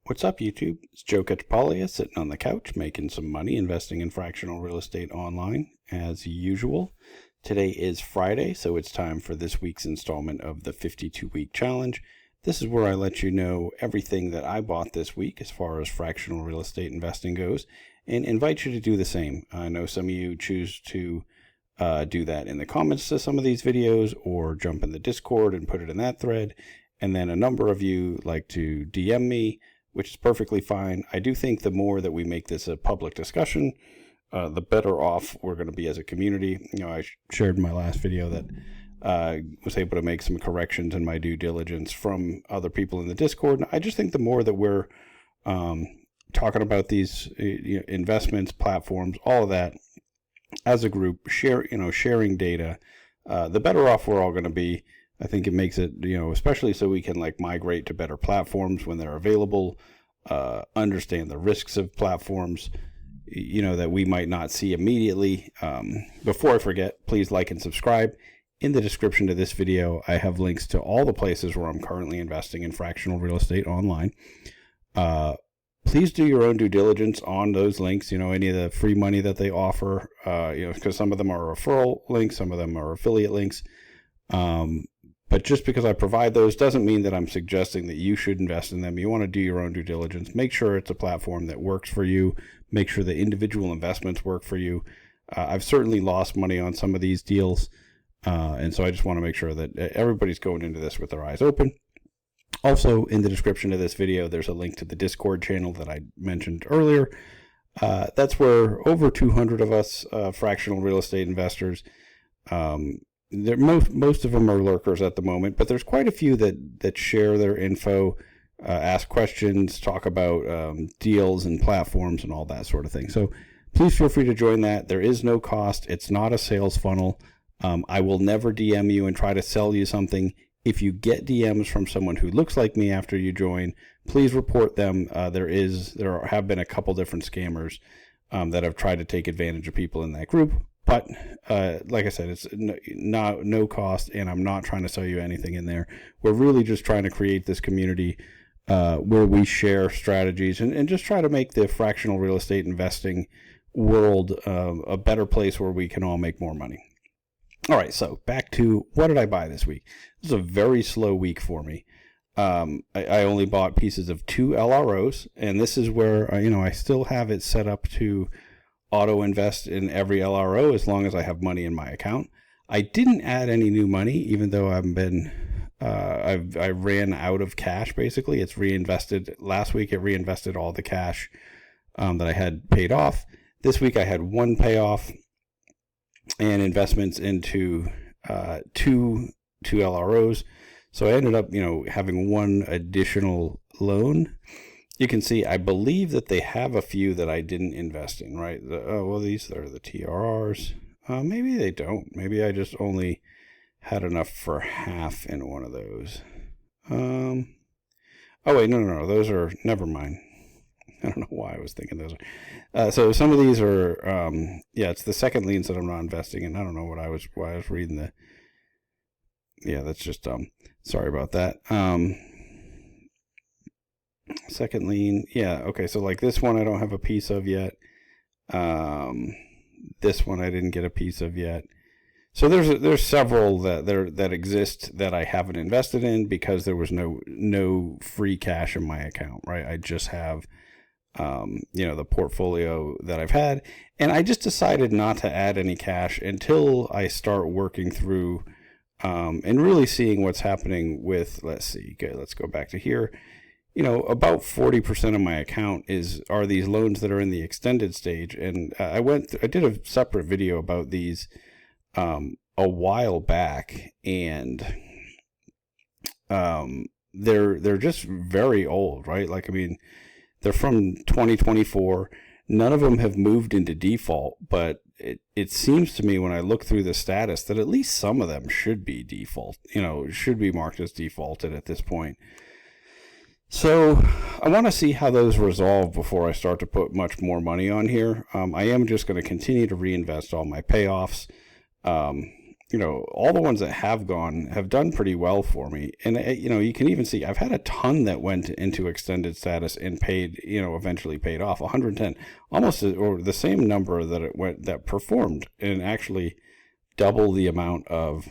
What's up, YouTube? It's Joe Catchpolia sitting on the couch making some money investing in fractional real estate online as usual. Today is Friday, so it's time for this week's installment of the 52-week challenge. This is where I let you know everything that I bought this week as far as fractional real estate investing goes and invite you to do the same. I know some of you choose to do that in the comments to some of these videos or jump in the Discord and put it in that thread. And then a number of you like to DM me, which is perfectly fine. I do think the more that we make this a public discussion, the better off we're going to be as a community. You know, I shared in my last video that I was able to make some corrections in my due diligence from other people in the Discord. And I just think the more that we're talking about these investments, platforms, all of that as a group, sharing data, the better off we're all going to be. I think it makes it, especially so we can migrate to better platforms when they're available, understand the risks of platforms, that we might not see immediately. Before I forget, please like and subscribe. In the description to this video, I have links to all the places where I'm currently investing in fractional real estate online. Please do your own due diligence on those links, any of the free money that they offer, because some of them are referral links, some of them are affiliate links. But just because I provide those doesn't mean that I'm suggesting that you should invest in them. You want to do your own due diligence. Make sure it's a platform that works for you. Make sure the individual investments work for you. I've certainly lost money on some of these deals. And so I just want to make sure that everybody's going into this with their eyes open. Also, in the description of this video, there's a link to the Discord channel that I mentioned earlier. That's where over 200 of us fractional real estate investors, most of them are lurkers at the moment, but there's quite a few that share their info, ask questions, talk about deals and platforms and all that sort of thing. So please feel free to join that. There is no cost. It's not a sales funnel. I will never DM you and try to sell you something. If you get DMs from someone who looks like me after you join, please report them. There have been a couple different scammers that have tried to take advantage of people in that group. But like I said, it's no cost, and I'm not trying to sell you anything in there. We're really just trying to create this community where we share strategies and just try to make the fractional real estate investing world a better place where we can all make more money. All right, so back to what did I buy this week? This is a very slow week for me. I only bought pieces of 2 LROs, and this is where I still have it set up to auto invest in every LRO as long as I have money in my account. I didn't add any new money, even though I ran out of cash. Basically, it's reinvested. Last week it reinvested all the cash that I had paid off. This week I had one payoff and investments into two LROs. So I ended up having one additional loan. You can see, I believe that they have a few that I didn't invest in, right? These are the TRRs. Maybe they don't. Maybe I just only had enough for half in one of those. Oh, wait, no. Those are, never mind. I don't know why I was thinking those are. So some of these are, it's the second liens that I'm not investing in. I don't know why I was reading the, that's just dumb. Sorry about that. Second lien, okay, so like this one I don't have a piece of yet. This one I didn't get a piece of yet. So there's several that exist that I haven't invested in because there was no free cash in my account, right? I just have the portfolio that I've had, and I just decided not to add any cash until I start working through and really seeing what's happening with, let's go back to here. About 40% of my account are these loans that are in the extended stage. And I did a separate video about these a while back, and they're just very old, right? They're from 2024. None of them have moved into default, but it seems to me when I look through the status that at least some of them should be default, should be marked as defaulted at this point. So I want to see how those resolve before I start to put much more money on here. I am just going to continue to reinvest all my payoffs. all the ones that have gone have done pretty well for me. And, you can even see I've had a ton that went into extended status and paid, eventually paid off 110, almost or the same number that performed and actually double the amount of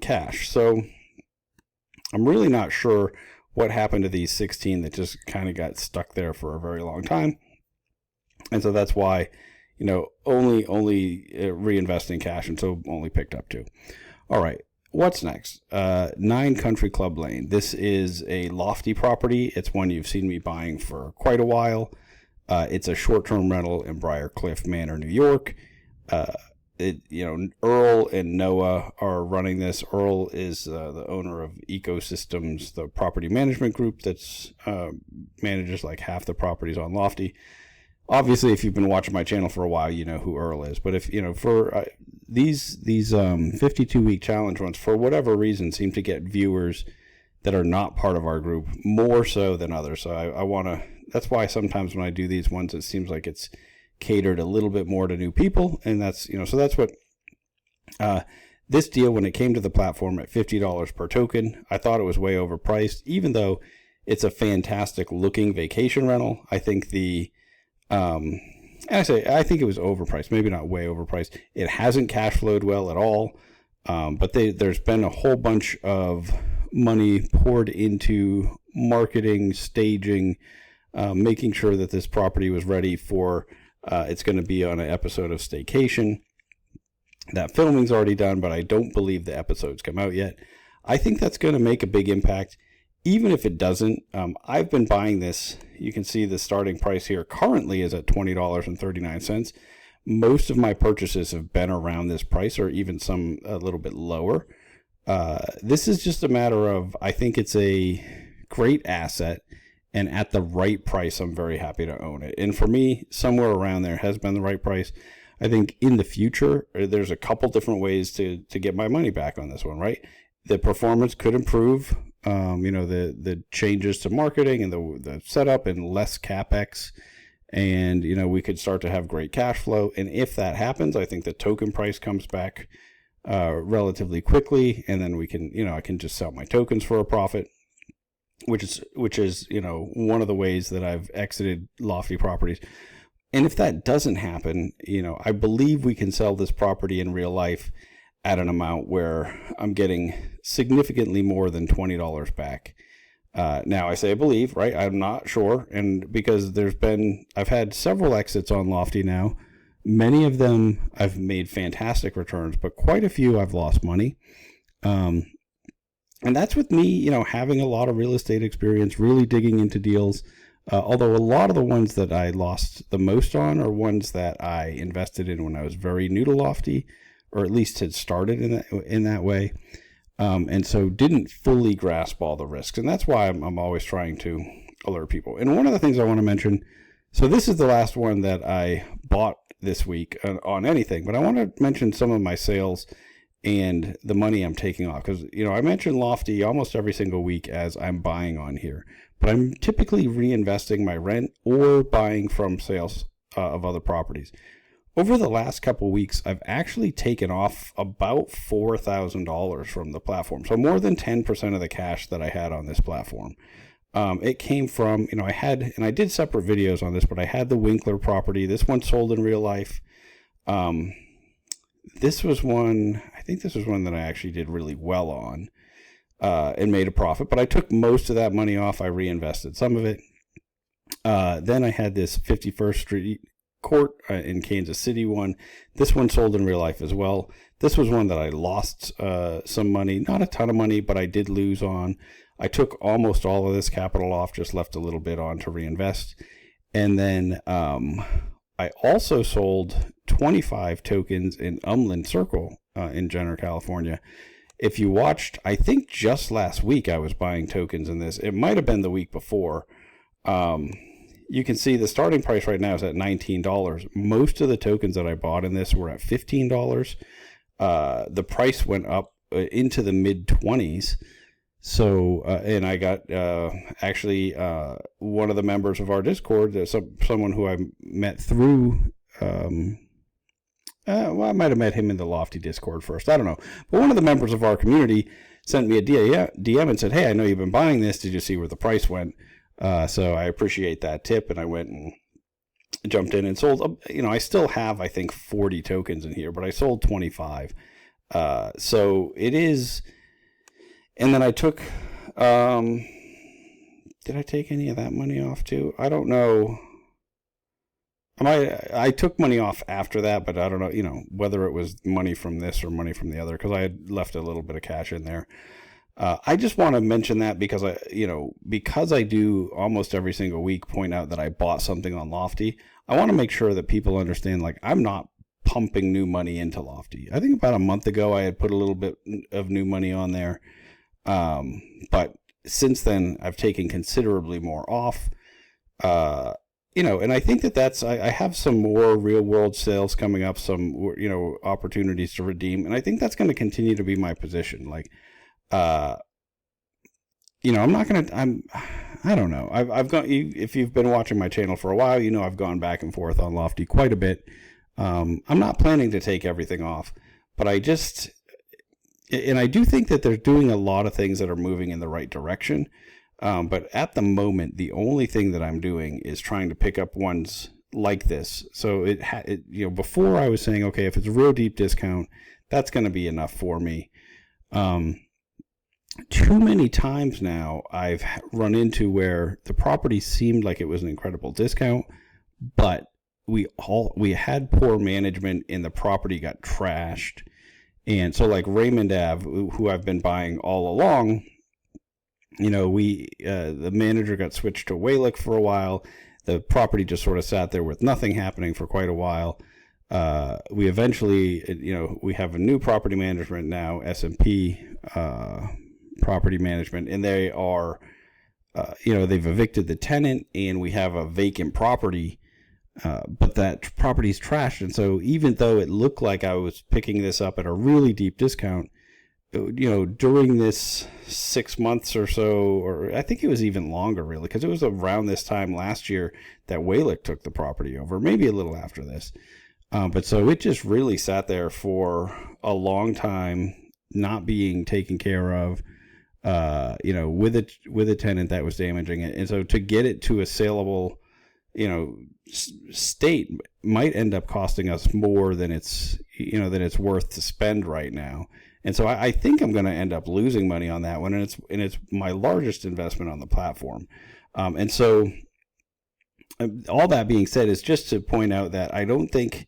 cash. So I'm really not sure what happened to these 16 that just kind of got stuck there for a very long time. And so that's why, only reinvesting cash, and so only picked up 2. All right, what's next? 9 Country Club Lane. This is a lofty property. It's one you've seen me buying for quite a while. It's a short-term rental in Briarcliff Manor, New York. Earl and Noah are running this. Earl is the owner of Ecosystems, the property management group that's manages like half the properties on Lofty. Obviously, if you've been watching my channel for a while, you know who Earl is. But if for these 52-week challenge runs, for whatever reason, seem to get viewers that are not part of our group more so than others. So I want to. That's why sometimes when I do these ones, it seems like it's catered a little bit more to new people, and that's so that's what this deal, when it came to the platform at $50 per token, I thought it was way overpriced, even though it's a fantastic looking vacation rental. I think I think it was overpriced, maybe not way overpriced. It hasn't cash flowed well at all, but there's been a whole bunch of money poured into marketing, staging, making sure that this property was ready for it's going to be on an episode of Staycation. That filming's already done, but I don't believe the episode's come out yet. I think that's going to make a big impact. Even if it doesn't, I've been buying this. You can see the starting price here currently is at $20.39. Most of my purchases have been around this price, or even some a little bit lower. This is just a matter of, I think it's a great asset, and at the right price, I'm very happy to own it. And for me, somewhere around there has been the right price. I think in the future, there's a couple different ways to get my money back on this one, right? The performance could improve. The changes to marketing and the setup and less CapEx, and we could start to have great cash flow. And if that happens, I think the token price comes back relatively quickly, and then we can I can just sell my tokens for a profit, which is one of the ways that I've exited lofty properties. And if that doesn't happen, I believe we can sell this property in real life at an amount where I'm getting significantly more than $20 back. Now I say I believe, right? I'm not sure. And because I've had several exits on Lofty now. Many of them I've made fantastic returns, but quite a few I've lost money. And that's with me, having a lot of real estate experience, really digging into deals. Although a lot of the ones that I lost the most on are ones that I invested in when I was very new to Lofty, or at least had started in that way, and so didn't fully grasp all the risks. And that's why I'm always trying to alert people. And one of the things I want to mention, so this is the last one that I bought this week on anything, but I want to mention some of my sales and the money I'm taking off, because I mention Lofty almost every single week as I'm buying on here, but I'm typically reinvesting my rent or buying from sales of other properties. Over the last couple of weeks, I've actually taken off about $4,000 from the platform. So more than 10% of the cash that I had on this platform. It came from, I did separate videos on this, but I had the Winkler property. This one sold in real life. I think this was one that I actually did really well on and made a profit. But I took most of that money off. I reinvested some of it. Then I had this 51st Street Court in Kansas City one. This one sold in real life as well. This was one that I lost some money, not a ton of money, but I did lose on. I took almost all of this capital off, just left a little bit on to reinvest. And then I also sold 25 tokens in Umland Circle in Jenner, California. If you watched, I think just last week I was buying tokens in this. It might have been the week before. You can see the starting price right now is at $19. Most of the tokens that I bought in this were at $15. The price went up into the mid-20s. So, and I got actually one of the members of our Discord, someone who I met through Well, I might have met him in the Lofty Discord first. I don't know. But one of the members of our community sent me a DM and said, hey, I know you've been buying this. Did you see where the price went? So I appreciate that tip. And I went and jumped in and sold. I still have, I think, 40 tokens in here, but I sold 25. So it is. And then I took. Did I take any of that money off too? I don't know. I took money off after that, but I don't know, whether it was money from this or money from the other, because I had left a little bit of cash in there. I just want to mention that because I do almost every single week point out that I bought something on Lofty. I want to make sure that people understand, like, I'm not pumping new money into Lofty. I think about a month ago, I had put a little bit of new money on there. But since then I've taken considerably more off, and I think I have some more real world sales coming up, some, opportunities to redeem. And I think that's going to continue to be my position. Like, I don't know. I've gone, if you've been watching my channel for a while, I've gone back and forth on Lofty quite a bit. I'm not planning to take everything off, but I do think that they're doing a lot of things that are moving in the right direction. But at the moment, the only thing that I'm doing is trying to pick up ones like this. So before I was saying, okay, if it's a real deep discount, that's going to be enough for me. Too many times now I've run into where the property seemed like it was an incredible discount, but we had poor management and the property got trashed. And so, like Raymond Ave, who I've been buying all along, the manager got switched to Waylick for a while. The property just sort of sat there with nothing happening for quite a while. We eventually, we have a new property management now, S&P Property Management, and they are, they've evicted the tenant, and we have a vacant property. But that property's trashed. And so even though it looked like I was picking this up at a really deep discount, during this 6 months or so, or I think it was even longer really, because it was around this time last year that Waylick took the property over, maybe a little after this. But so it just really sat there for a long time, not being taken care of, with a tenant that was damaging it. And so to get it to a saleable, state might end up costing us more than it's worth to spend right now. And so I think I'm going to end up losing money on that one. And it's my largest investment on the platform. And so all that being said is just to point out that I don't think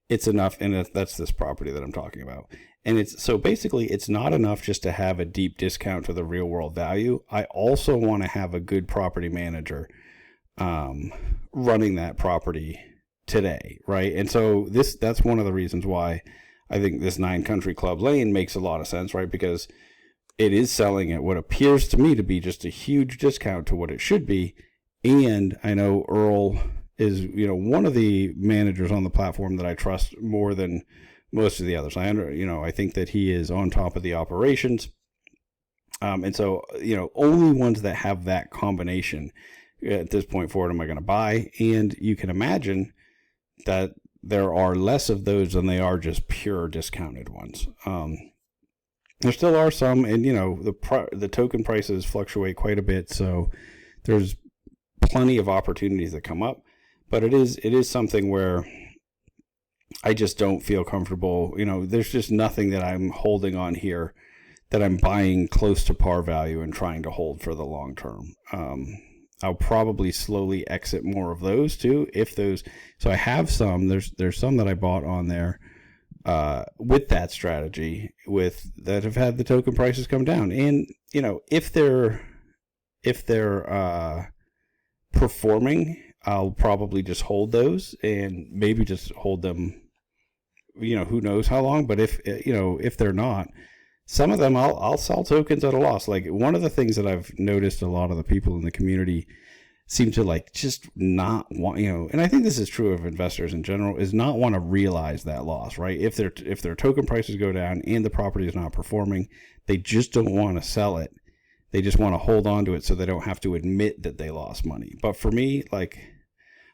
it's enough. And that's this property that I'm talking about. And it's not enough just to have a deep discount to the real world value. I also want to have a good property manager running that property today, right? And so that's one of the reasons why I think this 9 Country Club Lane makes a lot of sense, right? Because it is selling at what appears to me to be just a huge discount to what it should be. And I know Earl is, one of the managers on the platform that I trust more than most of the others. I think that he is on top of the operations. And so, only ones that have that combination at this point forward am I going to buy. And you can imagine that there are less of those than they are just pure discounted ones. There still are some, and the token prices fluctuate quite a bit, so there's plenty of opportunities that come up. But it is something where I just don't feel comfortable. There's just nothing that I'm holding on here that I'm buying close to par value and trying to hold for the long term. I'll probably slowly exit more of those too. So I have some, there's some that I bought on there, with that strategy that have had the token prices come down. And, if they're performing, I'll probably just hold those and maybe just hold them, who knows how long, but if they're not, some of them I'll sell tokens at a loss. Like one of the things that I've noticed a lot of the people in the community seem to just not want, and I think this is true of investors in general, is not want to realize that loss, right? If their token prices go down and the property is not performing, they just don't want to sell it. They just want to hold on to it so they don't have to admit that they lost money. But for me,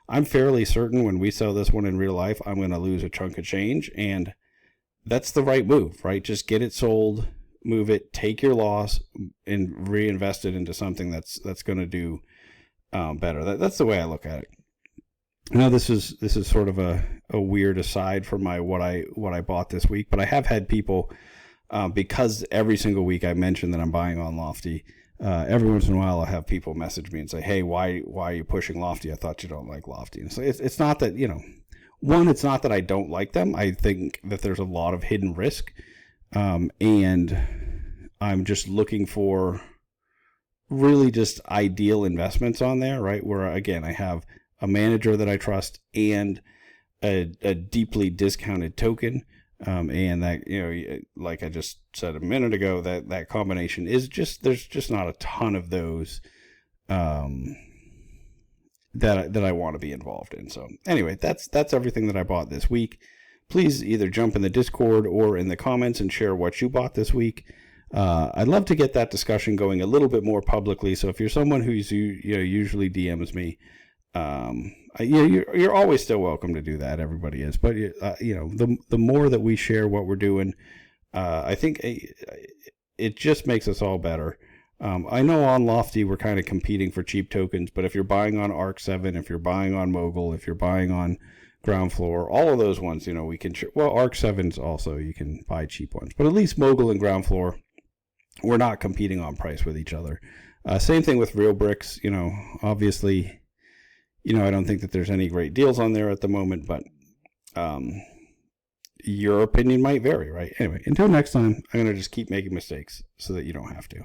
I'm fairly certain when we sell this one in real life, I'm going to lose a chunk of change, and that's the right move, right? Just get it sold, move it, take your loss, and reinvest it into something that's going to do better. That's the way I look at it. Now, this is sort of a weird aside from what I bought this week, but I have had people, because every single week I mention that I'm buying on Lofty. Every once in a while, I'll have people message me and say, "Hey, why are you pushing Lofty? I thought you don't like Lofty." And so it's not that, one, it's not that I don't like them. I think that there's a lot of hidden risk, and I'm just looking for really just ideal investments on there, right? Where again, I have a manager that I trust and a deeply discounted token. And that, like I just said a minute ago, that combination is there's just not a ton of those, that I want to be involved in. So anyway, that's everything that I bought this week. Please either jump in the Discord or in the comments and share what you bought this week. I'd love to get that discussion going a little bit more publicly. So if you're someone who's usually DMs me, you're always still welcome to do that. Everybody is, but the more that we share what we're doing, I think it just makes us all better. I know on Lofty we're kind of competing for cheap tokens, but if you're buying on Arc 7, if you're buying on Mogul, if you're buying on Groundfloor, all of those ones, we can. Well, Arc 7's also you can buy cheap ones, but at least Mogul and Groundfloor, we're not competing on price with each other. Same thing with Real Bricks. Obviously. I don't think that there's any great deals on there at the moment, but your opinion might vary, right? Anyway, until next time, I'm going to just keep making mistakes so that you don't have to.